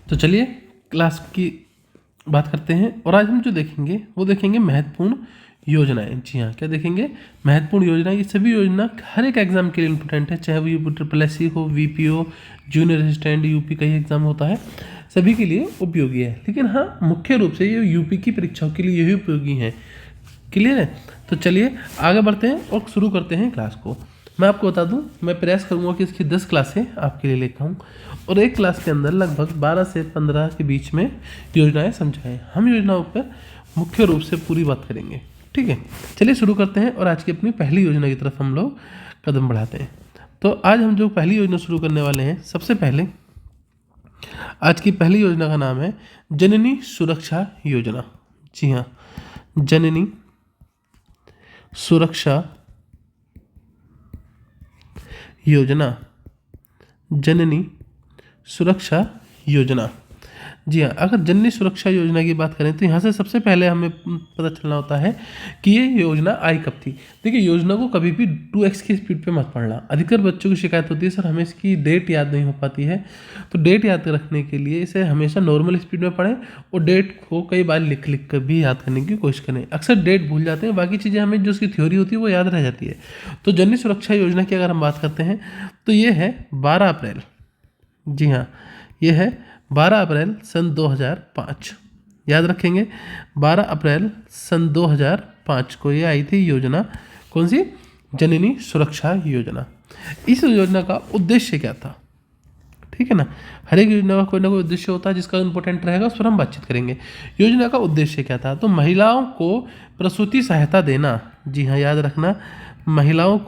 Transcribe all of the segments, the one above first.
तो चलिए क्लास की बात करते हैं और आज हम जो देखेंगे वो देखेंगे महत्वपूर्ण योजनाएं। जी हाँ, क्या देखेंगे? महत्वपूर्ण योजनाएं। ये सभी योजना हर एक एग्जाम के लिए इंपॉर्टेंट है, चाहे वो UPSSC हो, VP हो, जूनियर असिस्टेंट, UP का ही एग्जाम होता है, सभी के लिए उपयोगी है। लेकिन हाँ, मुख्य रूप से ये UP की परीक्षाओं के लिए यही उपयोगी है। क्लियर है? तो चलिए आगे बढ़ते हैं और शुरू करते हैं क्लास को। मैं आपको बता दूं, मैं प्रयास करूंगा कि इसकी 10 क्लासें आपके लिए लेकर आऊँ और एक क्लास के अंदर लगभग 12 से 15 के बीच में योजनाएं समझाएं। हम योजनाओं पर मुख्य रूप से पूरी बात करेंगे। ठीक है, चलिए शुरू करते हैं और आज की अपनी पहली योजना की तरफ हम लोग कदम बढ़ाते हैं। तो आज हम जो पहली योजना शुरू करने वाले हैं, सबसे पहले आज की पहली योजना का नाम है जननी सुरक्षा योजना। जी हाँ, जननी सुरक्षा योजना, जननी सुरक्षा योजना। जी हाँ, अगर जननी सुरक्षा योजना की बात करें तो यहाँ से सबसे पहले हमें पता चलना होता है कि ये योजना आई कब थी। देखिए, योजना को कभी भी 2x की स्पीड पे मत पढ़ना। अधिकतर बच्चों की शिकायत होती है, सर हमें इसकी डेट याद नहीं हो पाती है। तो डेट याद रखने के लिए इसे हमेशा नॉर्मल स्पीड में पढ़ें और डेट को कई बार लिख लिख कर भी याद करने की कोशिश करें। अक्सर डेट भूल जाते हैं, बाकी चीज़ें हमें जो उसकी थ्योरी होती है वो याद रह जाती है। तो जननी सुरक्षा योजना की अगर हम बात करते हैं तो ये है 12 अप्रैल। जी हाँ, ये है 12 अप्रैल सन 2005। याद रखेंगे, 12 अप्रैल सन 2005 को ये आई थी योजना। कौन सी? जननी सुरक्षा योजना। इस योजना का उद्देश्य क्या था? ठीक है ना, हर एक योजना का कोई ना कोई उद्देश्य होता है जिसका इंपॉर्टेंट रहेगा, उस पर हम बातचीत करेंगे। योजना का उद्देश्य क्या था? तो महिलाओं को प्रसूति सहायता देना। जी हाँ, याद रखना, महिलाओं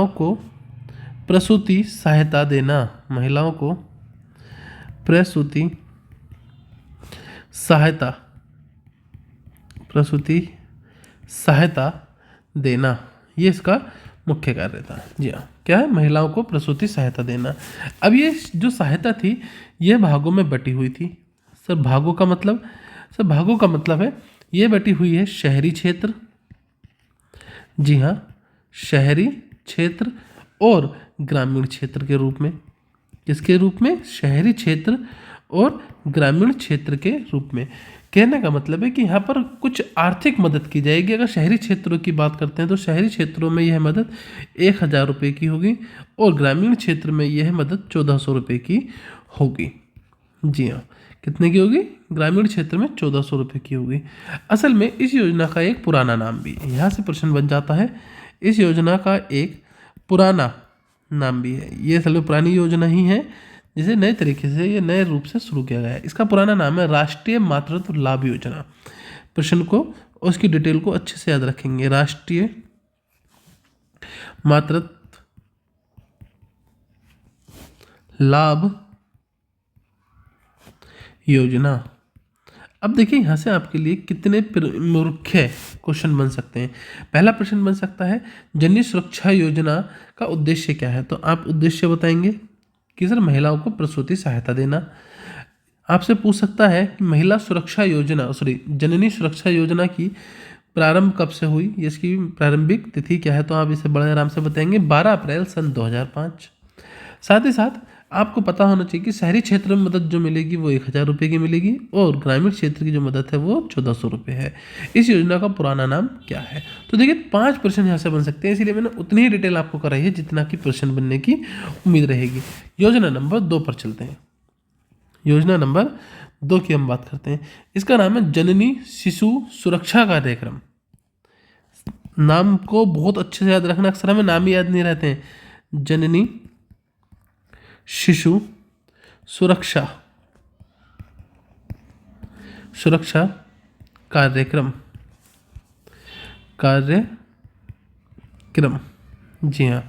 को प्रसूति सहायता देना। महिलाओं को प्रसूति सहायता देना, ये इसका मुख्य कार्य था। जी हाँ, क्या है? महिलाओं को प्रसूति सहायता देना। अब ये जो सहायता थी ये भागों में बटी हुई थी। सर भागों का मतलब है ये बटी हुई है शहरी क्षेत्र। जी हाँ, शहरी क्षेत्र और ग्रामीण क्षेत्र के रूप में। किसके रूप में? शहरी क्षेत्र और ग्रामीण क्षेत्र के रूप में। कहने का मतलब है कि यहाँ पर कुछ आर्थिक मदद की जाएगी। अगर शहरी क्षेत्रों की बात करते हैं तो शहरी क्षेत्रों में यह मदद 1000 रुपये की होगी और ग्रामीण क्षेत्र में यह मदद 1400 रुपये की होगी। जी हाँ, कितने की होगी? ग्रामीण क्षेत्र में 1400 रुपये की होगी। असल में इस योजना का एक पुराना नाम भी है, यहाँ से प्रश्न बन जाता है। इस योजना का एक पुराना नाम भी है। ये असल में पुरानी योजना ही है जिसे नए तरीके से, ये नए रूप से शुरू किया गया है। इसका पुराना नाम है राष्ट्रीय मातृत्व लाभ योजना। प्रश्न को और उसकी डिटेल को अच्छे से याद रखेंगे। राष्ट्रीय मातृत्व लाभ योजना। अब देखिए, यहाँ से आपके लिए कितने मुख्य क्वेश्चन बन सकते हैं। पहला प्रश्न बन सकता है जननी सुरक्षा योजना का उद्देश्य क्या है? तो आप उद्देश्य बताएंगे कि सर महिलाओं को प्रसूति सहायता देना। आपसे पूछ सकता है कि महिला सुरक्षा योजना, जननी सुरक्षा योजना की प्रारंभ कब से हुई, इसकी प्रारंभिक तिथि क्या है? तो आप इसे बड़े आराम से बताएंगे 12 अप्रैल सन 2005। साथ ही साथ आपको पता होना चाहिए कि शहरी क्षेत्र में मदद जो मिलेगी वो 1000 रुपये की मिलेगी और ग्रामीण क्षेत्र की जो मदद है वो 1400 रुपये है। इस योजना का पुराना नाम क्या है? तो देखिए 5 प्रश्न यहाँ से बन सकते हैं, इसीलिए मैंने उतनी ही डिटेल आपको कराई है जितना कि प्रश्न बनने की उम्मीद रहेगी। योजना नंबर 2 पर चलते हैं। योजना नंबर 2 की हम बात करते हैं। इसका नाम है जननी शिशु सुरक्षा कार्यक्रम। नाम को बहुत अच्छे से याद रखना, अक्सर हमें नाम ही याद नहीं रहते हैं। जननी शिशु सुरक्षा कार्यक्रम। जी हाँ,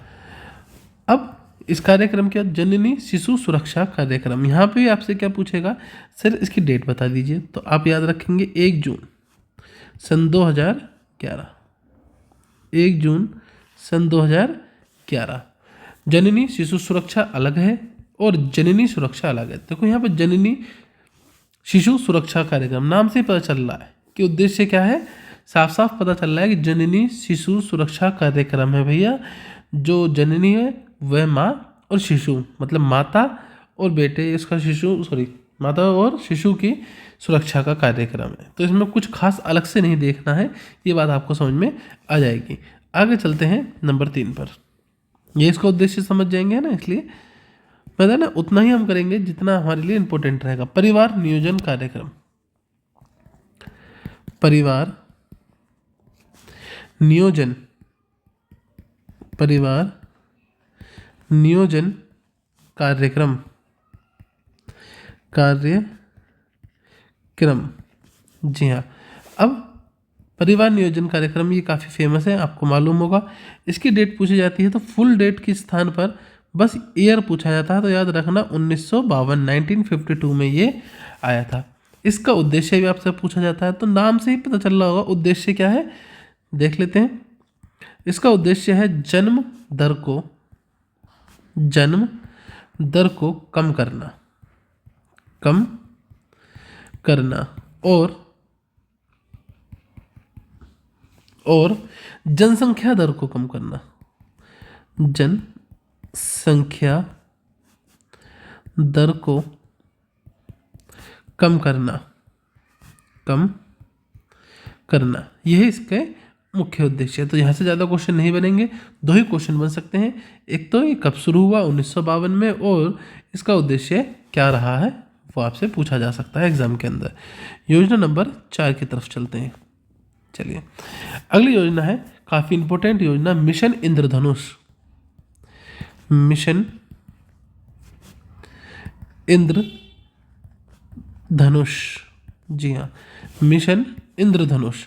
अब इस कार्यक्रम के बाद जननी शिशु सुरक्षा कार्यक्रम, यहाँ पे आपसे क्या पूछेगा? सर इसकी डेट बता दीजिए। तो आप याद रखेंगे 1 जून सन 2011। 1 जून सन 2011। जननी शिशु सुरक्षा अलग है और जननी सुरक्षा अलग है। देखो यहाँ पर जननी शिशु सुरक्षा कार्यक्रम नाम से पता चल रहा है कि उद्देश्य क्या है। साफ साफ पता चल रहा है कि जननी शिशु सुरक्षा कार्यक्रम है भैया। जो जननी है वह माँ और शिशु मतलब माता और बेटे इसका माता और शिशु की सुरक्षा का कार्यक्रम है। तो इसमें कुछ खास अलग से नहीं देखना है, ये बात आपको समझ में आ जाएगी। आगे चलते हैं नंबर 3 पर। ये इसका उद्देश्य समझ जाएंगे ना, इसलिए पता ना उतना ही हम करेंगे जितना हमारे लिए इंपॉर्टेंट रहेगा। परिवार नियोजन कार्यक्रम, परिवार नियोजन, परिवार नियोजन कार्यक्रम, कार्यक्रम। जी हाँ, अब परिवार नियोजन कार्यक्रम ये काफ़ी फेमस है, आपको मालूम होगा। इसकी डेट पूछी जाती है तो फुल डेट के स्थान पर बस ईयर पूछा जाता है, तो याद रखना 1952 में ये आया था। इसका उद्देश्य भी आपसे पूछा जाता है, तो नाम से ही पता चल रहा होगा उद्देश्य क्या है, देख लेते हैं। इसका उद्देश्य है जन्म दर को कम करना और जनसंख्या दर को कम करना, जनसंख्या दर को कम करना, यही इसके मुख्य उद्देश्य है। तो यहाँ से ज़्यादा क्वेश्चन नहीं बनेंगे, 2 ही क्वेश्चन बन सकते हैं। एक तो ये कब शुरू हुआ 1952 में, और इसका उद्देश्य क्या रहा है वो आपसे पूछा जा सकता है एग्जाम के अंदर। योजना नंबर 4 की तरफ चलते हैं। चलिए, अगली योजना है काफ़ी इंपॉर्टेंट योजना, मिशन इंद्रधनुष। मिशन इंद्रधनुष, जी हाँ, मिशन इंद्रधनुष।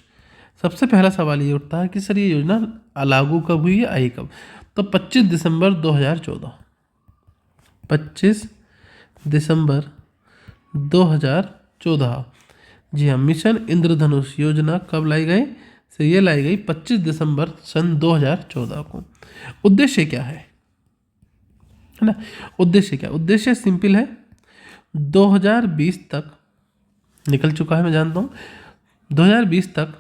सबसे पहला सवाल ये उठता है कि सर ये योजना लागू कब हुई है, आई कब? तो 25 दिसंबर 2014, 25 दिसंबर 2014। जी हाँ, मिशन इंद्रधनुष योजना कब लाई गई? से ये लाई गई 25 दिसंबर सन 2014 को। उद्देश्य क्या है ना? उद्देश्य क्या? उद्देश्य सिंपल है, 2020 तक निकल चुका है मैं जानता हूँ, 2020 तक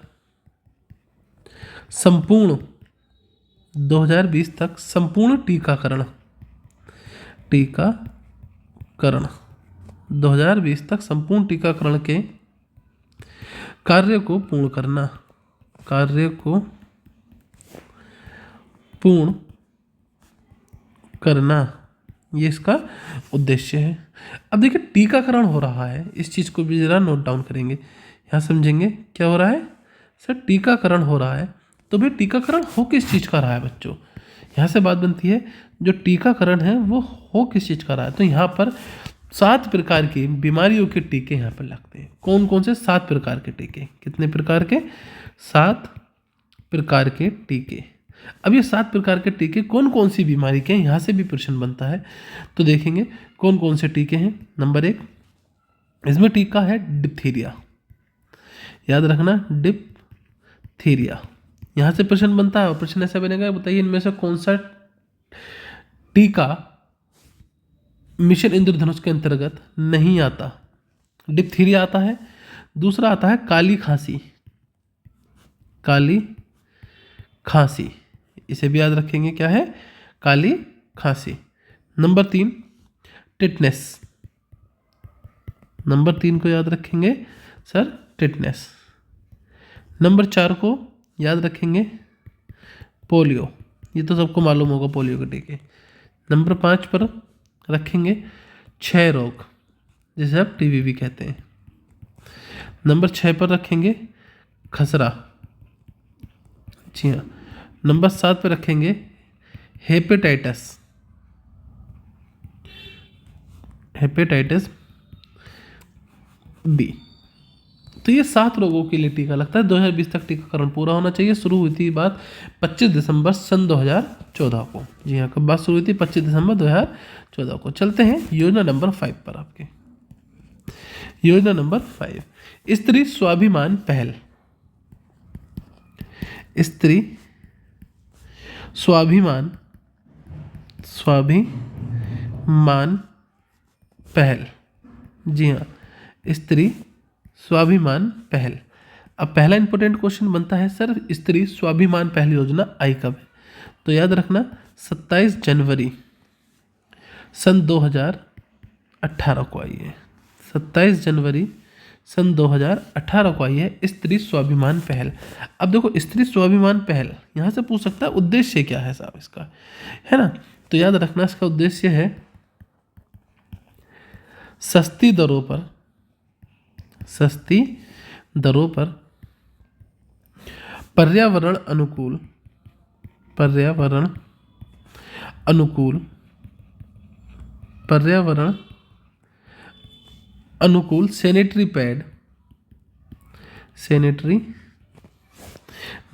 संपूर्ण 2020 टीकाकरण 2020 तक संपूर्ण टीकाकरण के कार्य को पूर्ण करना, ये इसका उद्देश्य है। अब देखिए टीकाकरण हो रहा है, इस चीज़ को भी ज़रा नोट डाउन करेंगे, यहाँ समझेंगे क्या हो रहा है। सर टीकाकरण हो रहा है, तो भाई टीकाकरण हो किस चीज़ का रहा है बच्चों? यहाँ से बात बनती है, जो टीकाकरण है वो हो किस चीज़ का रहा है? तो यहाँ पर 7 प्रकार की बीमारियों के टीके यहाँ पर लगते हैं। कौन कौन से? 7 प्रकार के टीके। कितने प्रकार के? 7 प्रकार के टीके। अब ये 7 प्रकार के टीके कौन कौन सी बीमारी के हैं, यहाँ से भी प्रश्न बनता है। तो देखेंगे कौन कौन से टीके हैं। नंबर 1 इसमें टीका है डिप्थीरिया, याद रखना डिप्थीरिया। यहाँ से प्रश्न बनता है, और प्रश्न ऐसा बनेगा, बताइए इनमें से कौन सा टीका मिशन इंद्रधनुष के अंतर्गत नहीं आता? डिप्थीरिया आता है। दूसरा आता है काली खांसी, इसे भी याद रखेंगे, क्या है? काली खांसी। नंबर 3 टिटनेस, नंबर 3 को याद रखेंगे सर, टिटनेस। नंबर 4 को याद रखेंगे पोलियो, ये तो सबको मालूम होगा पोलियो के टीके। नंबर 5 पर रखेंगे क्षय रोग, जिसे आप टीबी भी कहते हैं। नंबर 6 पर रखेंगे खसरा, जी हाँ। नंबर 7 पर रखेंगे हेपेटाइटिस बी। तो ये 7 रोगों के लिए टीका लगता है। 2020 तक टीकाकरण पूरा होना चाहिए। शुरू हुई थी बात 25 दिसंबर सन 2014 को। जी हाँ, कब बात शुरू हुई थी? 25 दिसंबर 2014 को। चलते हैं योजना नंबर 5 पर। आपके योजना नंबर 5 स्त्री स्वाभिमान पहल। स्त्री स्वाभिमान पहल, जी हाँ, स्त्री स्वाभिमान पहल। अब पहला इंपॉर्टेंट क्वेश्चन बनता है, सर स्त्री स्वाभिमान पहल योजना आई कब है? तो याद रखना 27 जनवरी सन 2014 18 को आई है, 27 जनवरी सन 2018 को आई है स्त्री स्वाभिमान पहल। अब देखो स्त्री स्वाभिमान पहल यहाँ से पूछ सकता है उद्देश्य क्या है साहब इसका, है ना। तो याद रखना इसका उद्देश्य है सस्ती दरों पर पर्यावरण अनुकूल सैनिटरी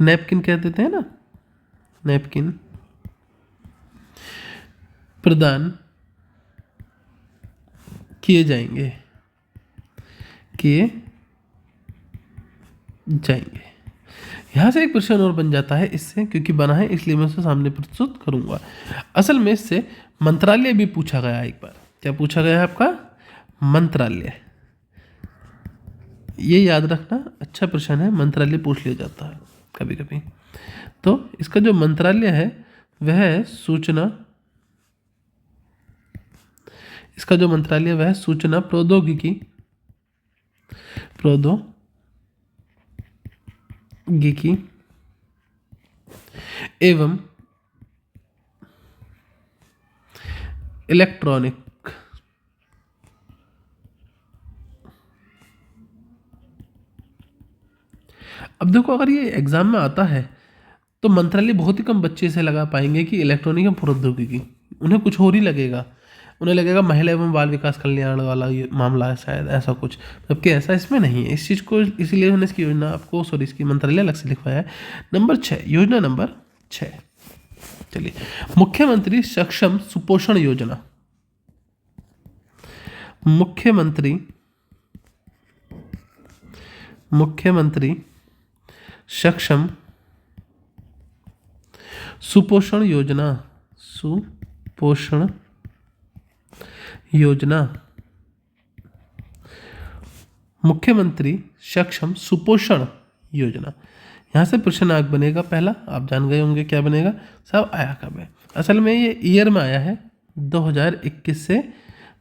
नैपकिन कह देते हैं ना, नैपकिन प्रदान किए जाएंगे। यहाँ से एक प्रश्न और बन जाता है इससे, क्योंकि बना है इसलिए मैं उसे सामने प्रस्तुत करूंगा। असल में इससे मंत्रालय भी पूछा गया एक बार। क्या पूछा गया है आपका? मंत्रालय। ये याद रखना, अच्छा प्रश्न है, मंत्रालय पूछ लिया जाता है कभी कभी। तो इसका जो मंत्रालय है वह है सूचना, इसका जो मंत्रालय वह है सूचना प्रौद्योगिकी एवं इलेक्ट्रॉनिक अब देखो अगर ये एग्जाम में आता है तो मंत्रालय बहुत ही कम बच्चे से लगा पाएंगे कि इलेक्ट्रॉनिक एवं प्रौद्योगिकी, उन्हें कुछ और ही लगेगा, उन्हें लगेगा महिला एवं बाल विकास कल्याण वाला ये मामला है शायद, ऐसा कुछ, जबकि ऐसा इसमें नहीं है। इस चीज़ को इसीलिए उन्होंने इसकी योजना आपको इसकी मंत्रालय अलग से लिखवाया है। नंबर 6, योजना नंबर 6, चलिए, मुख्यमंत्री सक्षम सुपोषण योजना। मुख्यमंत्री सक्षम सुपोषण योजना, मुख्यमंत्री सक्षम सुपोषण योजना। यहाँ से प्रश्न आग बनेगा पहला, आप जान गए होंगे क्या बनेगा साहब, आया कब है। असल में ये ईयर में आया है 2021 से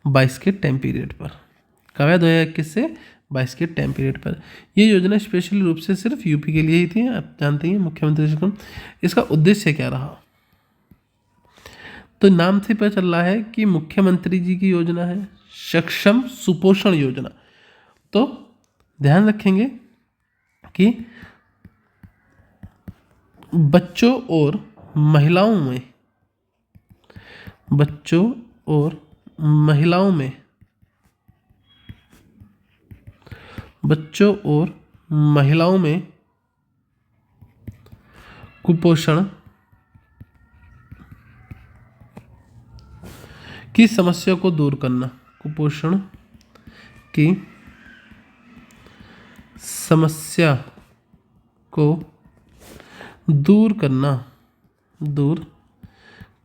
22 के टाइम पीरियड पर। कब है? 2021 से 22 के टाइम पीरियड पर। ये योजना स्पेशली रूप से सिर्फ यूपी के लिए ही थी, आप जानते हैं मुख्यमंत्री सक्षम। इसका उद्देश्य क्या रहा? तो नाम से पता चल रहा है कि मुख्यमंत्री जी की योजना है सक्षम सुपोषण योजना। तो ध्यान रखेंगे कि बच्चों और महिलाओं में कुपोषण की समस्या को दूर करना, कुपोषण की समस्या को दूर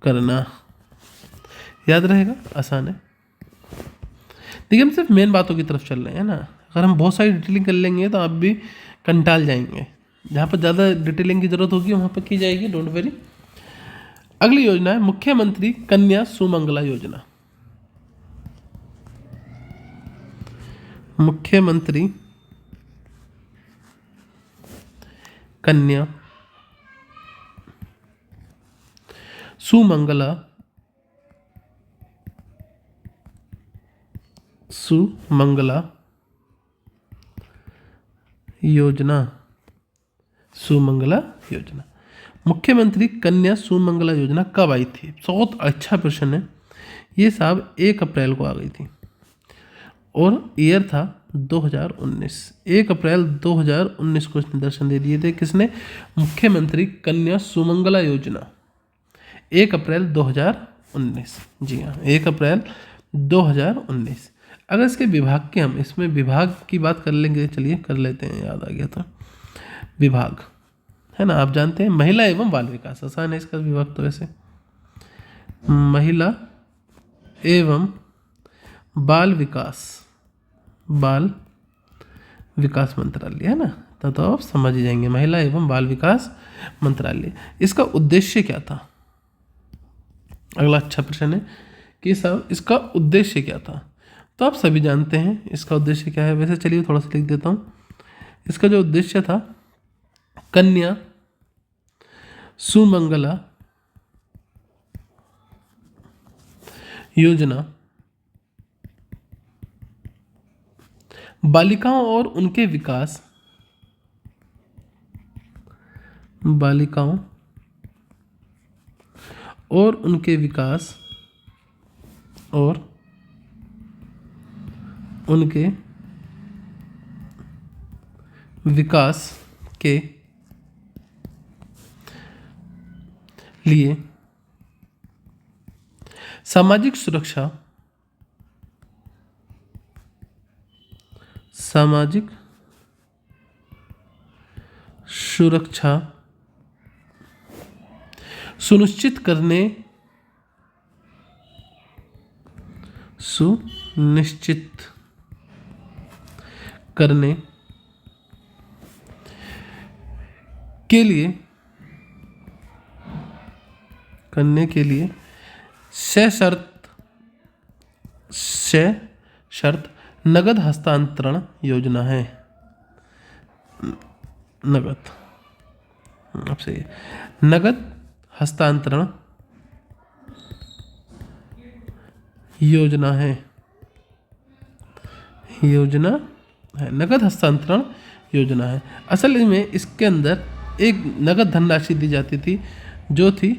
करना याद रहेगा, आसान है। देखिए हम सिर्फ मेन बातों की तरफ चल रहे हैं ना, अगर हम बहुत सारी डिटेलिंग कर लेंगे तो आप भी कंटाल जाएंगे। जहाँ पर ज़्यादा डिटेलिंग की जरूरत होगी वहाँ पर की जाएगी, डोंट वेरी। अगली योजना है मुख्यमंत्री कन्या सुमंगला योजना। मुख्यमंत्री कन्या सुमंगला योजना। मुख्यमंत्री कन्या सुमंगला योजना कब आई थी? बहुत अच्छा प्रश्न है ये साहब। 1 अप्रैल को आ गई थी और ईयर था 2019। 1 अप्रैल 2019 को इसने दर्शन दे दिए थे। किसने? मुख्यमंत्री कन्या सुमंगला योजना, 1 अप्रैल 2019। जी हाँ, 1 अप्रैल 2019। अगर इसके विभाग के हम इसमें विभाग की बात कर लेंगे, चलिए कर लेते हैं, याद आ गया था। विभाग है ना, आप जानते हैं महिला एवं बाल विकास, आसान है इसका विभाग तो वैसे, महिला एवं बाल विकास मंत्रालय है ना, तो आप समझ ही जाएंगे, महिला एवं बाल विकास मंत्रालय। इसका उद्देश्य क्या था? अगला अच्छा प्रश्न है कि साहब इसका उद्देश्य क्या था? तो आप सभी जानते हैं इसका उद्देश्य क्या है। वैसे चलिए थोड़ा सा लिख देता हूँ। इसका जो उद्देश्य था, कन्या सुमंगला योजना बालिकाओं और उनके विकास, बालिकाओं और उनके विकास और उनके विकास के लिए सामाजिक सुरक्षा, सामाजिक सुरक्षा सुनिश्चित करने के लिए करने के लिए सशर्त नगद हस्तांतरण योजना है। नगद, अब सही है, नगद हस्तांतरण योजना है, नगद हस्तांतरण योजना है। असल में इसके अंदर एक नगद धनराशि दी जाती थी जो थी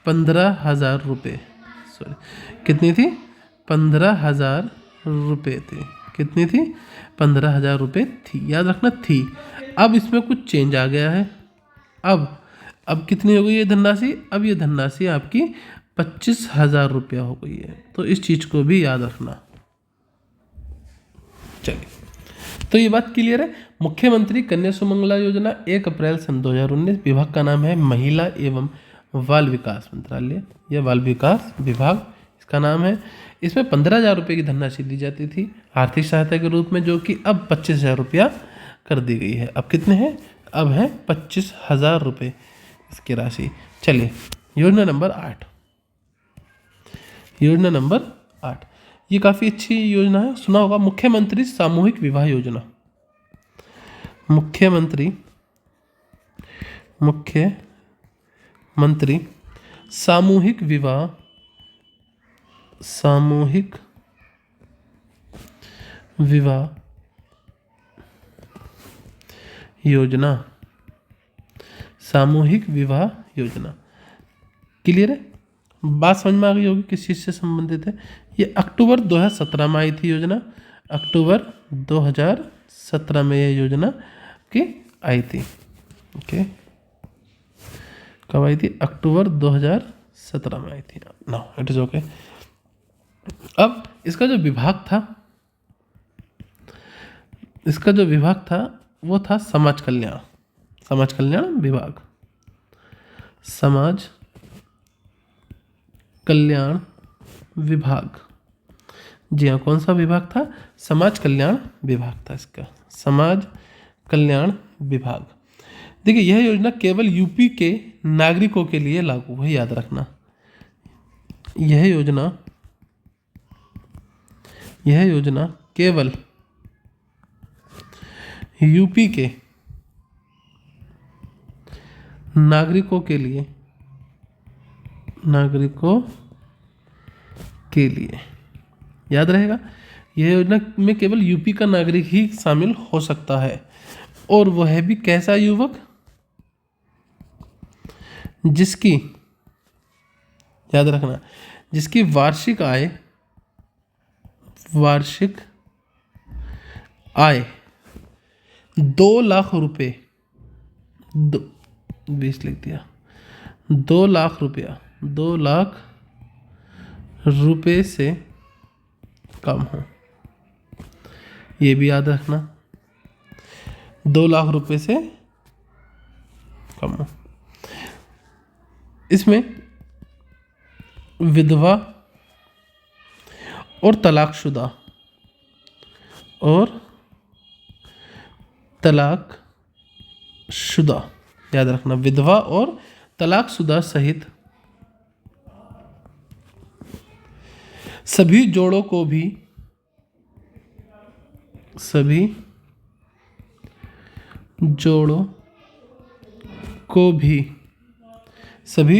15,000 रुपये। सॉरी, कितनी थी? 15,000 रुपये थी। कितनी थी? 15,000 रुपये थी, याद रखना थी। अब इसमें कुछ चेंज आ गया है। अब कितनी हो गई ये धनराशि? अब ये धनराशि आपकी 25,000 रुपया हो गई है। तो इस चीज़ को भी याद रखना। चलिए, तो ये बात क्लियर है। मुख्यमंत्री कन्या सुमंगला योजना 1 अप्रैल सन 2019। विभाग का नाम है महिला एवं बाल विकास मंत्रालय या बाल विकास विभाग इसका नाम है। इसमें 15,000 रुपये की धनराशि दी जाती थी आर्थिक सहायता के रूप में, जो कि अब 25,000 रुपया कर दी गई है। अब कितने हैं? अब है 25,000 रुपये इसकी राशि। चलिए, योजना नंबर 8। योजना नंबर 8 ये काफ़ी अच्छी योजना है, सुना होगा। मुख्यमंत्री सामूहिक विवाह योजना। मुख्यमंत्री सामूहिक विवाह योजना। सामूहिक विवाह योजना क्लियर है? बात समझ में आ गई होगी किस चीज़ से संबंधित है। ये अक्टूबर 2017 में आई थी योजना। अक्टूबर 2017 में ये योजना की आई थी। ओके, कब आई थी? अक्टूबर 2017 में आई थी। No, it is okay. अब इसका जो विभाग था वो था समाज कल्याण विभाग। समाज कल्याण विभाग, जी हाँ, कौन सा विभाग था? समाज कल्याण विभाग था इसका, समाज कल्याण विभाग। देखिए, यह योजना केवल यूपी के नागरिकों के लिए लागू है, याद रखना। यह योजना केवल यूपी के नागरिकों के लिए याद रहेगा। यह योजना में केवल यूपी का नागरिक ही शामिल हो सकता है, और वह भी कैसा युवक? जिसकी, याद रखना, जिसकी वार्षिक आय 2 लाख रुपए, 20 लिख दिया, 2 लाख रुपए से कम हो। ये भी याद रखना, 2 लाख रुपए से कम हो। इसमें विधवा और तलाकशुदा याद रखना, विधवा और तलाकशुदा सहित सभी जोड़ों को भी सभी जोड़ों को भी सभी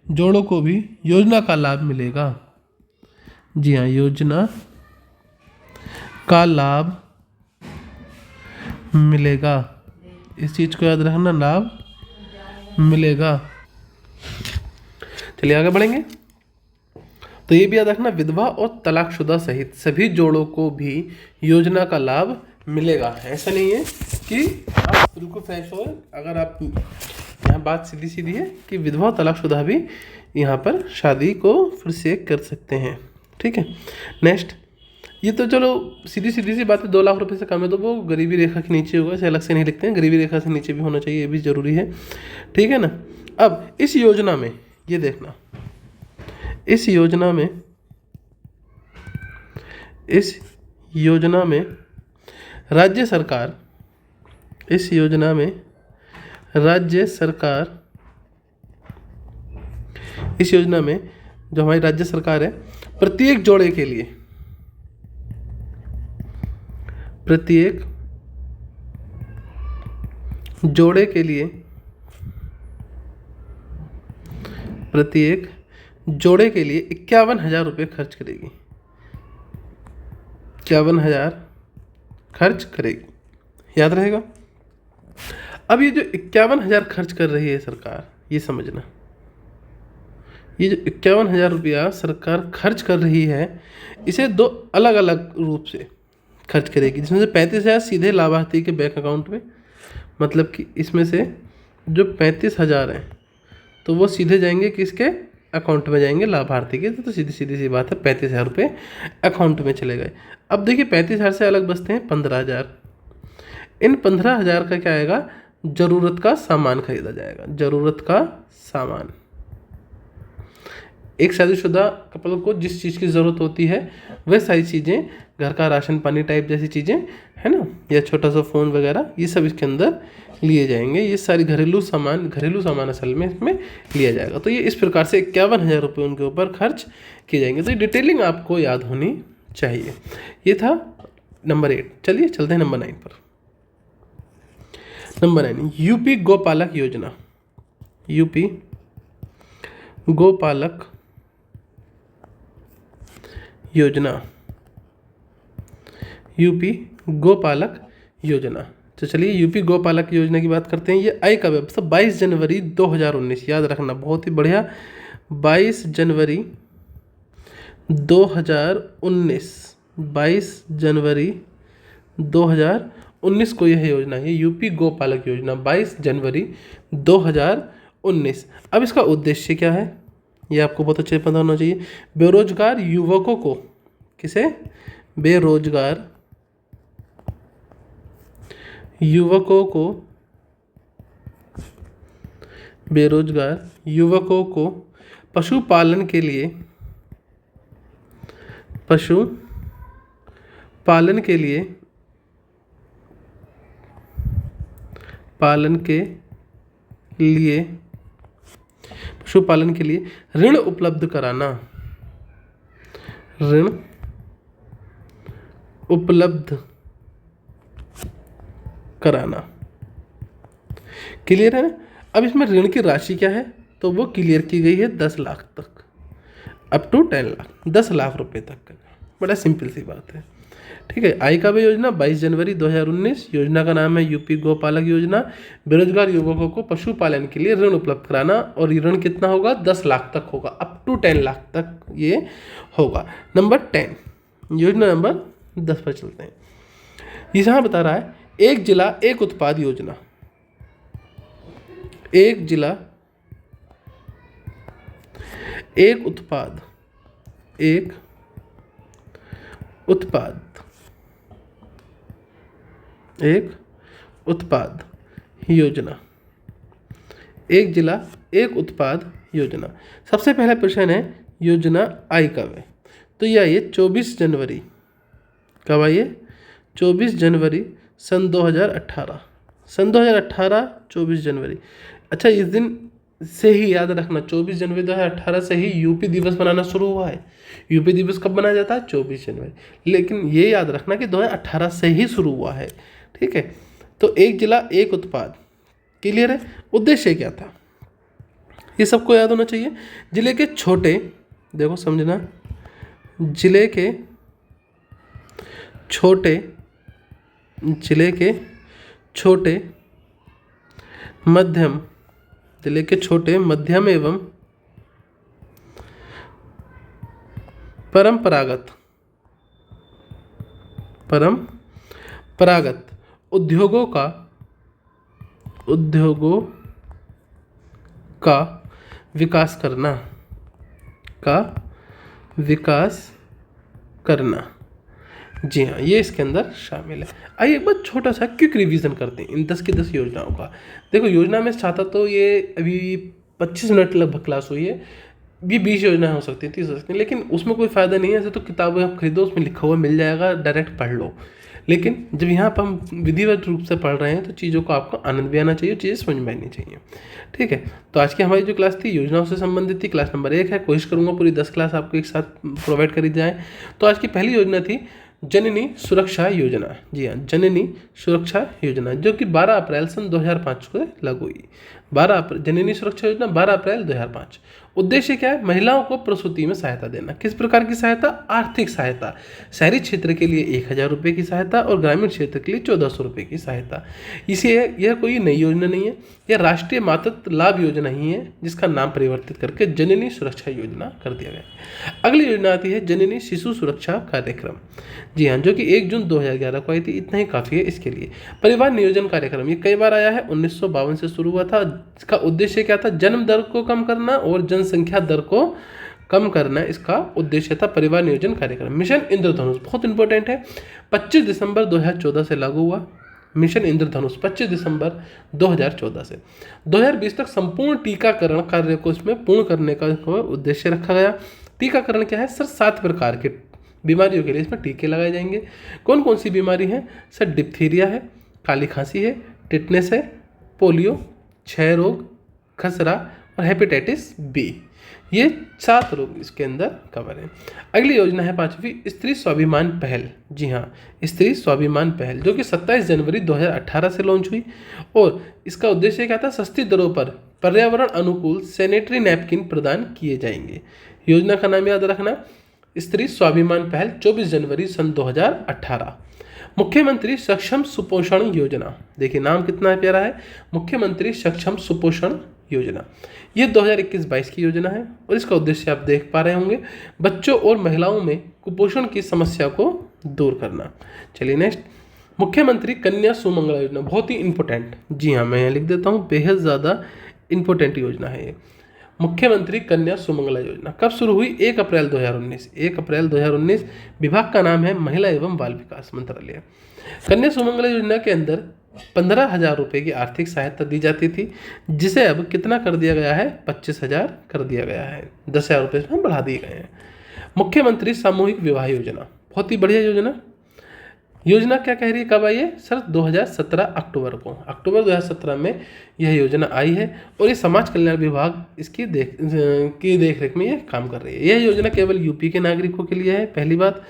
जोड़ों को भी योजना का लाभ मिलेगा। जी हाँ, योजना का लाभ मिलेगा। इस चीज़ को याद रखना, लाभ मिलेगा। चलिए आगे बढ़ेंगे। तो ये भी याद रखना, विधवा और तलाकशुदा सहित सभी जोड़ों को भी योजना का लाभ मिलेगा। ऐसा नहीं है कि आप बिल्कुल फ्रेश हो, अगर आप यहाँ बात सीधी सीधी है कि विधवा और तलाकशुदा भी यहाँ पर शादी को फिर से कर सकते हैं। ठीक है, नेक्स्ट। ये तो चलो सीधी सीधी सी बात है, 2 लाख रुपए से कम है तो वो गरीबी रेखा के नीचे होगा, इसे अलग से नहीं लिखते हैं, गरीबी रेखा से नीचे भी होना चाहिए, ये भी ज़रूरी है। ठीक है ना। अब इस योजना में ये देखना, इस योजना में राज्य सरकार, इस योजना में राज्य सरकार, इस योजना में जो हमारी राज्य सरकार है, प्रत्येक जोड़े के लिए, प्रत्येक जोड़े के लिए, प्रत्येक जोड़े के लिए 51,000 रुपये खर्च करेगी। 51,000 खर्च करेगी, याद रहेगा। अब ये जो 51,000 खर्च कर रही है सरकार, ये समझना, ये जो 51,000 रुपया सरकार खर्च कर रही है, इसे 2 अलग अलग रूप से खर्च करेगी, जिसमें से 35,000 सीधे लाभार्थी के बैंक अकाउंट में, मतलब कि इसमें से जो 35,000 हैं तो वो सीधे जाएंगे किसके अकाउंट में, जाएंगे लाभार्थी के। तो सीधी सीधी सी बात है, 35,000 रुपये अकाउंट में चले गए। अब देखिए 35,000 से अलग बचते हैं 15,000। इन 15,000 का क्या आएगा, ज़रूरत का सामान खरीदा जाएगा, ज़रूरत का सामान। एक शादीशुदा कपल को जिस चीज़ की ज़रूरत होती है वह सारी चीज़ें, घर का राशन पानी टाइप जैसी चीज़ें है ना, या छोटा सा फ़ोन वगैरह, ये सब इसके अंदर लिए जाएंगे। ये सारी घरेलू सामान असल में इसमें लिया जाएगा। तो ये इस प्रकार से 51,000 रुपये उनके ऊपर खर्च किए जाएंगे। तो ये डिटेलिंग आपको याद होनी चाहिए। ये था नंबर 8। चलिए चलते हैं नंबर 9 पर। नंबर 9, यूपी गोपालक योजना। यूपी गोपालक योजना, यूपी गोपालक योजना। तो चलिए यूपी गोपालक योजना की बात करते हैं। ये आई कब है, 22 जनवरी 2019, याद रखना, बहुत ही बढ़िया। 22 जनवरी 2019, 22 जनवरी 2019 को यह योजना है, यूपी गोपालक योजना, 22 जनवरी 2019। अब इसका उद्देश्य क्या है, ये आपको बहुत अच्छे से पता होना चाहिए। बेरोजगार युवकों को, किसे, बेरोजगार युवकों को, बेरोजगार युवकों को पशुपालन के लिए, पशुपालन के लिए, पशुपालन के लिए ऋण उपलब्ध कराना, ऋण उपलब्ध कराना। क्लियर है ना। अब इसमें ऋण की राशि क्या है, तो वो क्लियर की गई है 10 लाख तक, अप टू 10 लाख, 10 लाख रुपए तक। बड़ा सिंपल सी बात है। ठीक है, आई का भी योजना 22 जनवरी 2019, योजना का नाम है यूपी गोपालक योजना। बेरोजगार युवकों को पशुपालन के लिए ऋण उपलब्ध कराना, और ये ऋण कितना होगा, 10 लाख तक होगा, अप टू 10 लाख तक ये होगा। नंबर 10, योजना नंबर 10 पर चलते हैं। ये यहाँ बता रहा है, एक जिला एक उत्पाद योजना। एक जिला एक उत्पाद, एक उत्पाद, एक उत्पाद योजना। एक जिला एक उत्पाद योजना। सबसे पहला प्रश्न है, योजना आई कब है, तो यह आई है 24 जनवरी। कब आई है, 24 जनवरी सन 2018, सन 2018, 24 जनवरी। अच्छा, इस दिन से ही याद रखना, 24 जनवरी 2018 से ही यूपी दिवस मनाना शुरू हुआ है। यूपी दिवस कब मनाया जाता है? 24 जनवरी। लेकिन ये याद रखना कि 2018 से ही शुरू हुआ है, ठीक है। तो एक जिला एक उत्पाद, क्लियर है? उद्देश्य क्या था ये सबको याद होना चाहिए। जिले के छोटे, देखो समझना, जिले के छोटे, जिले के छोटे मध्यम, जिले के छोटे मध्यम एवं परंपरागत उद्योगों का विकास करना। जी हाँ, ये इसके अंदर शामिल है। आइए एक बार छोटा सा क्विक रिवीजन करते हैं इन 10 की 10 योजनाओं का। देखो योजना में चाहता तो ये अभी 25 मिनट लगभग क्लास हुई है, ये 20 योजनाएं हो सकती हैं, 30 हो सकती हैं, लेकिन उसमें कोई फ़ायदा नहीं है। ऐसे तो किताबें आप खरीदो, उसमें लिखा हुआ मिल जाएगा, डायरेक्ट पढ़ लो। लेकिन जब यहाँ पर हम विधिवत रूप से पढ़ रहे हैं तो चीज़ों को आपको आनंद भी आना चाहिए, चीज़ें समझ में आनी चाहिए, ठीक है। तो आज की हमारी जो क्लास थी योजनाओं से संबंधित थी, क्लास नंबर 1 है। कोशिश करूँगा पूरी 10 क्लास आपको एक साथ प्रोवाइड करी जाए। तो आज की पहली योजना थी जननी सुरक्षा योजना। जी हाँ, जननी सुरक्षा योजना, जो कि 12 अप्रैल सन 2005 को लागू हुई। जननी सुरक्षा योजना 12 अप्रैल 2005। उद्देश्य क्या है? महिलाओं को प्रसूति में सहायता देना। किस प्रकार की सहायता? आर्थिक सहायता। शहरी क्षेत्र के लिए 1000 रुपये की सहायता और ग्रामीण क्षेत्र के लिए 1400 रुपये की सहायता। इसे यह कोई नई योजना नहीं है, यह राष्ट्रीय मातृत्व लाभ योजना ही है, जिसका नाम परिवर्तित करके जननी सुरक्षा योजना कर दिया गया। अगली योजना आती है जननी शिशु सुरक्षा कार्यक्रम। जी हाँ, जो कि 1 जून 2011 को आई थी। इतना ही काफ़ी है इसके लिए। परिवार नियोजन कार्यक्रम, ये कई बार आया है, 1952 से शुरू हुआ था। इसका उद्देश्य क्या था? जन्म दर को कम करना और जनसंख्या दर को कम करना, इसका उद्देश्य था परिवार नियोजन कार्यक्रम। मिशन इंद्रधनुष बहुत इंपॉर्टेंट है, 25 दिसंबर 2014 से लागू हुआ। मिशन इंद्रधनुष 25 दिसंबर 2014 से 2020 तक संपूर्ण टीकाकरण कार्य को इसमें पूर्ण करने का उद्देश्य रखा गया। टीकाकरण क्या है सर? 7 प्रकार के बीमारियों के लिए इसमें टीके लगाए जाएंगे। कौन कौन सी बीमारी है सर? डिप्थीरिया है, काली खांसी है, टिटनेस है, पोलियो, क्षय रोग, खसरा और हेपेटाइटिस बी। ये 7 रोग इसके अंदर कवर है। अगली योजना है 5वीं स्त्री स्वाभिमान पहल। जी हाँ, स्त्री स्वाभिमान पहल, जो कि 27 जनवरी 2018 से लॉन्च हुई और इसका उद्देश्य क्या था? सस्ती दरों पर पर्यावरण अनुकूल सैनिटरी नैपकिन प्रदान किए जाएंगे। योजना का नाम याद रखना, स्त्री स्वाभिमान पहल, 24 जनवरी सन 2018। मुख्यमंत्री सक्षम सुपोषण योजना, देखिए नाम कितना प्यारा है, मुख्यमंत्री सक्षम सुपोषण योजना। ये 2021-22 की योजना है और इसका उद्देश्य आप देख पा रहे होंगे, बच्चों और महिलाओं में कुपोषण की समस्या को दूर करना। चलिए नेक्स्ट, मुख्यमंत्री कन्या सुमंगला योजना, बहुत ही इंपॉर्टेंट। जी हाँ, मैं यहाँ लिख देता हूँ, बेहद ज़्यादा इंपॉर्टेंट योजना है ये। मुख्यमंत्री कन्या सुमंगला योजना कब शुरू हुई? 1 अप्रैल 2019। 1 अप्रैल 2019। विभाग का नाम है महिला एवं बाल विकास मंत्रालय। कन्या सुमंगला योजना के अंदर 15,000 रुपये की आर्थिक सहायता दी जाती थी, जिसे अब कितना कर दिया गया है? 25,000 कर दिया गया है। 10,000 रुपये इसमें बढ़ा दिए गए हैं। मुख्यमंत्री सामूहिक विवाह योजना, बहुत ही बढ़िया योजना। योजना क्या कह रही है, कब आई है सर? 2017 अक्टूबर को। अक्टूबर 2017 में यह योजना आई है और ये समाज कल्याण विभाग इसकी देख रेख में ये काम कर रही है। यह योजना केवल यूपी के नागरिकों के लिए है, पहली बात।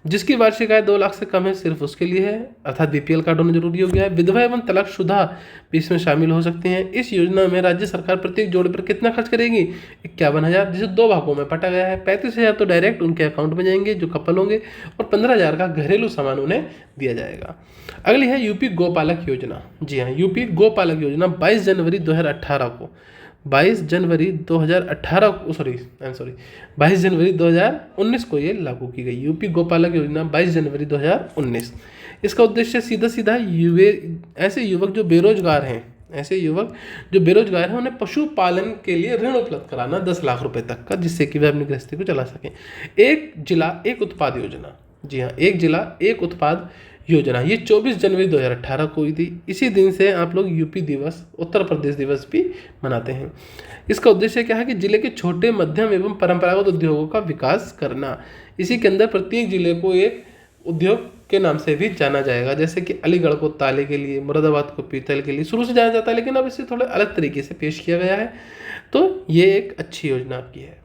जिसकी वार्षिक आय 2 लाख से कम है, सिर्फ उसके लिए है, अर्थात बीपीएल कार्ड होना जरूरी हो गया है। विधवा एवं तलाकशुदा भी इसमें शामिल हो सकते हैं। इस योजना में राज्य सरकार प्रत्येक जोड़े पर कितना खर्च करेगी? 51,000, जिसे 2 भागों में बांटा गया है। 35,000 तो डायरेक्ट उनके अकाउंट में जाएंगे जो कपल होंगे और 15,000 का घरेलू सामान उन्हें दिया जाएगा। अगली है यूपी गोपालक योजना। जी हाँ, यूपी गोपालक योजना 22 जनवरी 2018 को 22 जनवरी 2019 को ये लागू की गई। यूपी गोपालक योजना 22 जनवरी 2019। इसका उद्देश्य सीधा सीधा ऐसे युवक जो बेरोजगार हैं उन्हें पशुपालन के लिए ऋण उपलब्ध कराना 10 लाख रुपए तक का, जिससे कि वे अपनी गृहस्थी को चला सकें। एक जिला एक उत्पाद योजना। जी हाँ, एक जिला एक उत्पाद योजना, ये 24 जनवरी 2018 को हुई थी। इसी दिन से आप लोग यूपी दिवस, उत्तर प्रदेश दिवस भी मनाते हैं। इसका उद्देश्य क्या है कि जिले के छोटे मध्यम एवं परंपरागत उद्योगों का विकास करना। इसी के अंदर प्रत्येक जिले को एक उद्योग के नाम से भी जाना जाएगा, जैसे कि अलीगढ़ को ताले के लिए, मुरादाबाद को पीतल के लिए शुरू से जाना जाता है, लेकिन अब इसे थोड़े अलग तरीके से पेश किया गया है। तो ये एक अच्छी योजना आपकी है।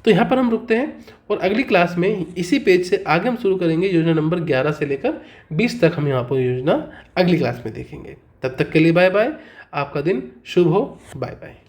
तो यहाँ पर हम रुकते हैं और अगली क्लास में इसी पेज से आगे हम शुरू करेंगे। योजना नंबर 11 से लेकर 20 तक हम यहाँ पर योजना अगली क्लास में देखेंगे। तब तक के लिए बाय बाय। आपका दिन शुभ हो। Bye bye.